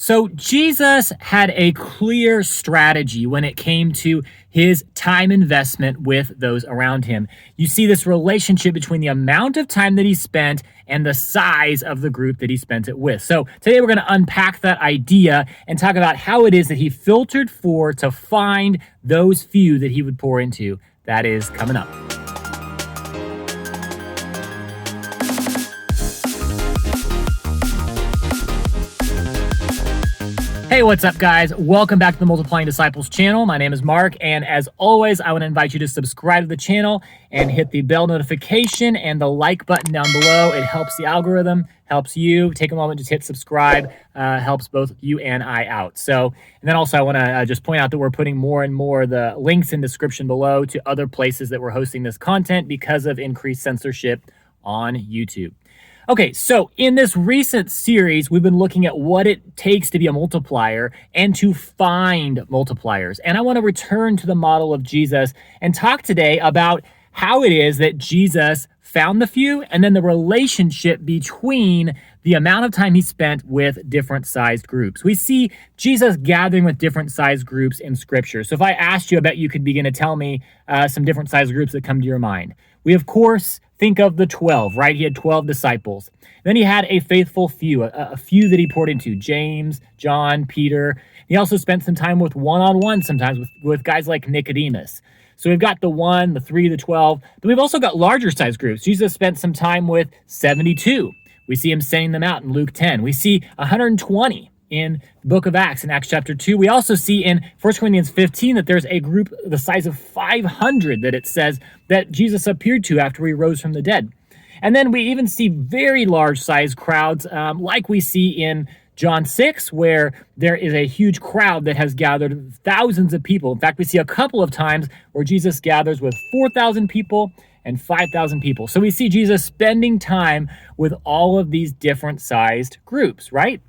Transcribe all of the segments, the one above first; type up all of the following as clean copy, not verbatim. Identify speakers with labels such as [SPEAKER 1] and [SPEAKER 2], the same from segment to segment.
[SPEAKER 1] So Jesus had a clear strategy when it came to his time investment with those around him. You see this relationship between the amount of time that he spent and the size of the group that he spent it with. So today we're going to unpack that idea and talk about how it is that he filtered for to find those few that he would pour into. That is coming up. Hey, what's up, guys? Welcome back to the Multiplying Disciples channel. My name is Mark, and as always, I want to invite you to subscribe to the channel and hit the bell notification and the like button down below. It helps the algorithm, helps you. Take a moment, just hit subscribe, helps both you and I out. And then also I want to just point out that we're putting more and more the links in description below to other places that we're hosting this content because of increased censorship on YouTube. Okay, so in this recent series, we've been looking at what it takes to be a multiplier and to find multipliers. And I want to return to the model of Jesus and talk today about how it is that Jesus found the few and then the relationship between the amount of time he spent with different sized groups. We see Jesus gathering with different sized groups in Scripture. So if I asked you, I bet you could begin to tell me some different sized groups that come to your mind. We, of course, think of the 12, right? He had 12 disciples. Then he had a faithful few, a few that he poured into, James, John, Peter. He also spent some time with one-on-one sometimes with guys like Nicodemus. So we've got the 1, the 3, the 12, but we've also got larger size groups. Jesus spent some time with 72. We see him sending them out in Luke 10. We see 120 in the book of Acts, in Acts chapter 2. We also see in 1 Corinthians 15 that there's a group the size of 500 that it says that Jesus appeared to after he rose from the dead. And then we even see very large size crowds like we see in John 6, where there is a huge crowd that has gathered thousands of people. In fact, we see a couple of times where Jesus gathers with 4,000 people and 5,000 people. So we see Jesus spending time with all of these different sized groups, right?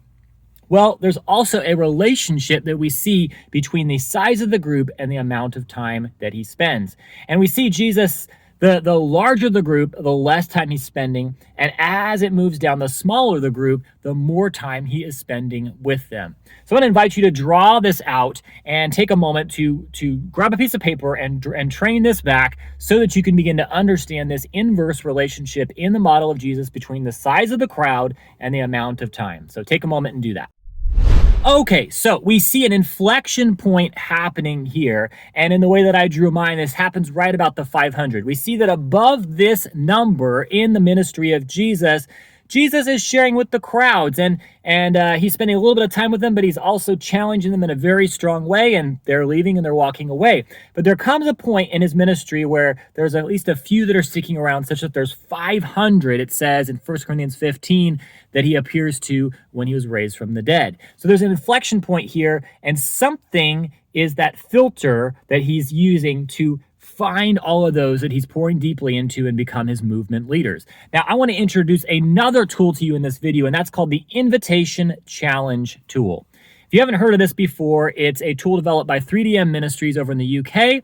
[SPEAKER 1] Well, there's also a relationship that we see between the size of the group and the amount of time that he spends. And we see Jesus, the larger the group, the less time he's spending. And as it moves down, the smaller the group, the more time he is spending with them. So I want to invite you to draw this out and take a moment to grab a piece of paper and train this back so that you can begin to understand this inverse relationship in the model of Jesus between the size of the crowd and the amount of time. So take a moment and do that. Okay, so we see an inflection point happening here, and in the way that I drew mine, this happens right about the 500. We see that above this number in the ministry of Jesus, Jesus is sharing with the crowds, and he's spending a little bit of time with them, but he's also challenging them in a very strong way, and they're leaving and they're walking away. But there comes a point in his ministry where there's at least a few that are sticking around, such that there's 500, it says in 1 Corinthians 15, that he appears to when he was raised from the dead. So there's an inflection point here, and something is that filter that he's using to find all of those that he's pouring deeply into and become his movement leaders. Now, I want to introduce another tool to you in this video, and that's called the Invitation Challenge tool. If you haven't heard of this before, it's a tool developed by 3DM Ministries over in the UK,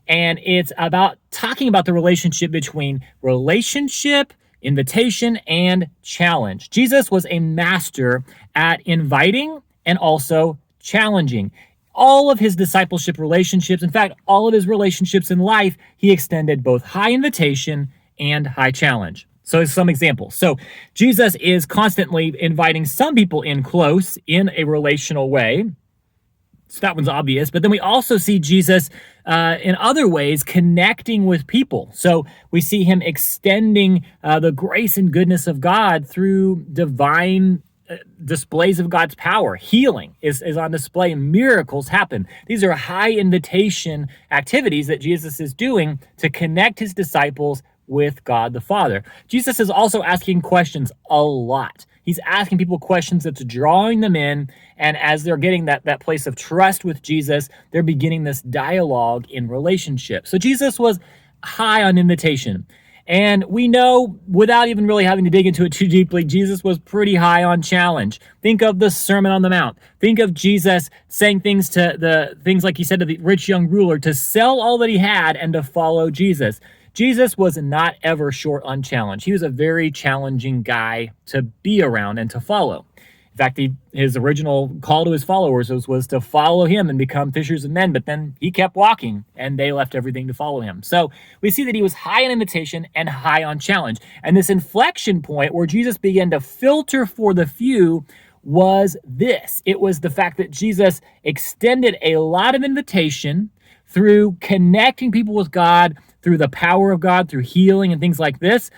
[SPEAKER 1] and it's about talking about the relationship between relationship, invitation, and challenge. Jesus was a master at inviting and also challenging. All of his discipleship relationships, in fact, all of his relationships in life, he extended both high invitation and high challenge. So some examples. So Jesus is constantly inviting some people in close in a relational way. So that one's obvious. But then we also see Jesus in other ways connecting with people. So we see him extending the grace and goodness of God through divine displays of God's power. Healing is on display. Miracles happen. These are high invitation activities that Jesus is doing to connect his disciples with God the Father. Jesus is also asking questions a lot. He's asking people questions that's drawing them in, and as they're getting that place of trust with Jesus, they're beginning this dialogue in relationship. So Jesus was high on invitation. And we know, without even really having to dig into it too deeply, Jesus was pretty high on challenge. Think of the Sermon on the Mount. Think of Jesus saying things like he said to the rich young ruler, to sell all that he had and to follow Jesus. Jesus was not ever short on challenge. He was a very challenging guy to be around and to follow. In In fact, his original call to his followers was to follow him and become fishers of men, but then he kept walking and they left everything to follow him. So we see that he was high on invitation and high on challenge. And this inflection point where Jesus began to filter for the few was this. It was the fact that Jesus extended a lot of invitation through connecting people with God, through the power of God, through healing and things like this,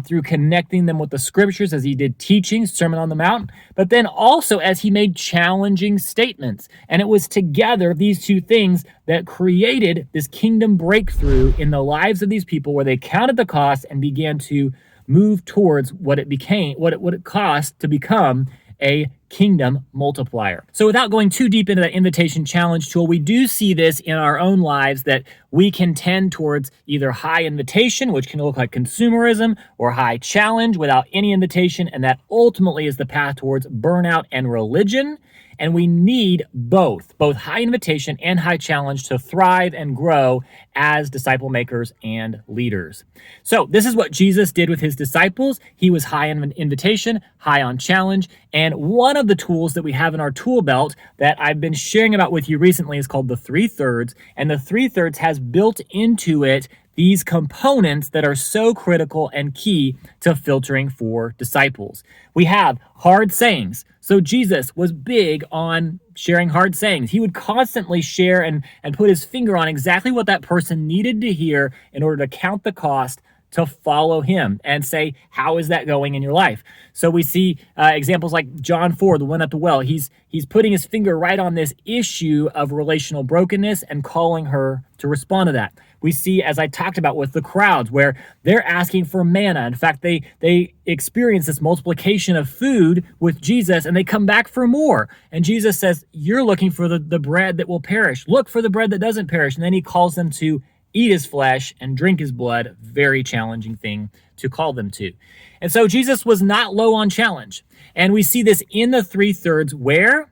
[SPEAKER 1] through connecting them with the scriptures as he did teaching, Sermon on the Mount, but then also as he made challenging statements. And it was together, these two things, that created this kingdom breakthrough in the lives of these people where they counted the cost and began to move towards what it cost to become a kingdom multiplier. So without going too deep into that invitation challenge tool, we do see this in our own lives that we can tend towards either high invitation, which can look like consumerism, or high challenge without any invitation, and that ultimately is the path towards burnout and religion. And we need both high invitation and high challenge to thrive and grow as disciple makers and leaders. So this is what Jesus did with his disciples. He was high on invitation, high on challenge. And one of the tools that we have in our tool belt that I've been sharing about with you recently is called the 3/3. And the 3/3 has built into it these components that are so critical and key to filtering for disciples. We have hard sayings. So Jesus was big on sharing hard sayings. He would constantly share and put his finger on exactly what that person needed to hear in order to count the cost to follow him and say, how is that going in your life? So we see examples like John 4, the one at the well. He's putting his finger right on this issue of relational brokenness and calling her to respond to that. We see, as I talked about with the crowds, where they're asking for manna. In fact, they experience this multiplication of food with Jesus, and they come back for more. And Jesus says, you're looking for the bread that will perish. Look for the bread that doesn't perish. And then he calls them to eat his flesh and drink his blood. Very challenging thing to call them to. And so Jesus was not low on challenge. And we see this in the 3/3 where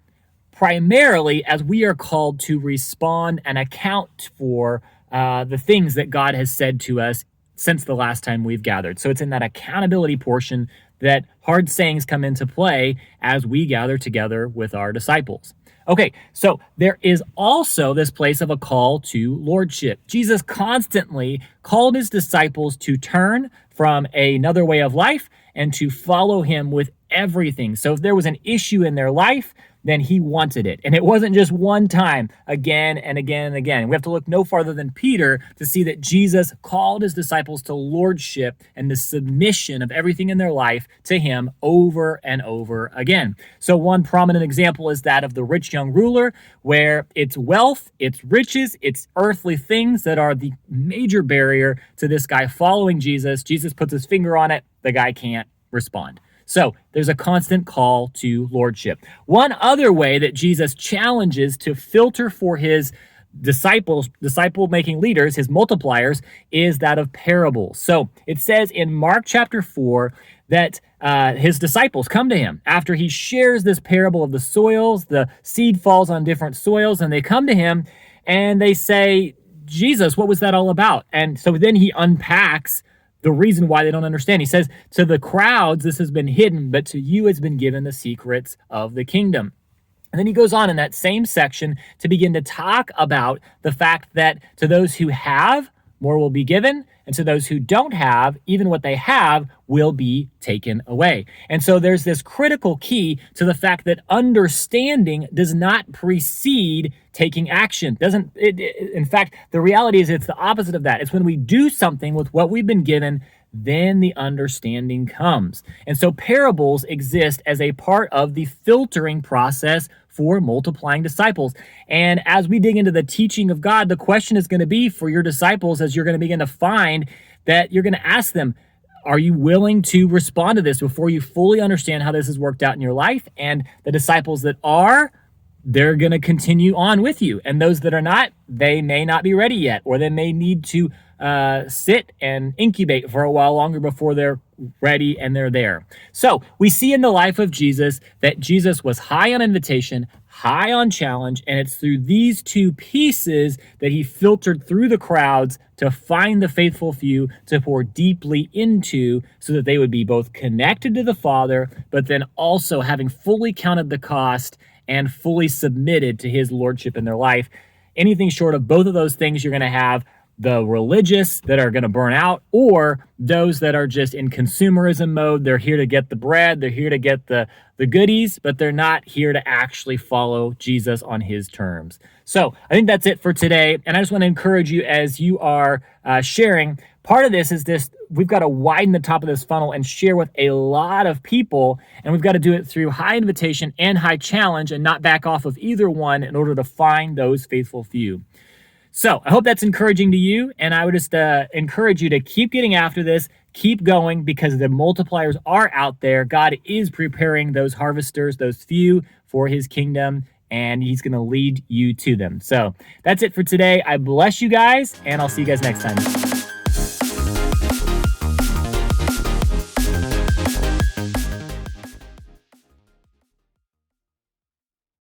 [SPEAKER 1] primarily as we are called to respond and account for the things that God has said to us since the last time we've gathered. So it's in that accountability portion that hard sayings come into play as we gather together with our disciples. Okay, so there is also this place of a call to lordship. Jesus constantly called his disciples to turn from another way of life and to follow him with everything. So if there was an issue in their life, then he wanted it. And it wasn't just one time, again and again and again. We have to look no farther than Peter to see that Jesus called his disciples to lordship and the submission of everything in their life to him over and over again. So one prominent example is that of the rich young ruler, where it's wealth, it's riches, it's earthly things that are the major barrier to this guy following Jesus. Jesus puts his finger on it, the guy can't respond. So there's a constant call to lordship. One other way that Jesus challenges to filter for his disciple-making leaders, his multipliers, is that of parables. So it says in Mark chapter 4 that his disciples come to him after he shares this parable of the soils. The seed falls on different soils, and they come to him and they say, Jesus, what was that all about? And so then he unpacks the reason why they don't understand. He says, to the crowds, this has been hidden, but to you has been given the secrets of the kingdom. And then he goes on in that same section to begin to talk about the fact that to those who have, more will be given, and to those who don't have, even what they have will be taken away. And so there's this critical key to the fact that understanding does not precede taking action. In fact, the reality is it's the opposite of that. It's when we do something with what we've been given, then the understanding comes. And so parables exist as a part of the filtering process for multiplying disciples. And as we dig into the teaching of God, the question is going to be for your disciples, as you're going to begin to find that you're going to ask them, are you willing to respond to this before you fully understand how this has worked out in your life? And the disciples that are, they're going to continue on with you. And those that are not, they may not be ready yet, or they may need to sit and incubate for a while longer before they're ready and they're there. So we see in the life of Jesus that Jesus was high on invitation, high on challenge, and it's through these two pieces that he filtered through the crowds to find the faithful few to pour deeply into so that they would be both connected to the Father, but then also having fully counted the cost and fully submitted to his lordship in their life. Anything short of both of those things, you're going to have the religious that are going to burn out, or those that are just in consumerism mode. They're here to get the bread, they're here to get the goodies, but they're not here to actually follow Jesus on his terms. So I think that's it for today. And I just want to encourage you as you are sharing. Part of this is this: we've got to widen the top of this funnel and share with a lot of people. And we've got to do it through high invitation and high challenge and not back off of either one in order to find those faithful few. So I hope that's encouraging to you, and I would just encourage you to keep getting after this, keep going, because the multipliers are out there. God is preparing those harvesters, those few, for his kingdom, and he's going to lead you to them. So that's it for today. I bless you guys, and I'll see you guys next time.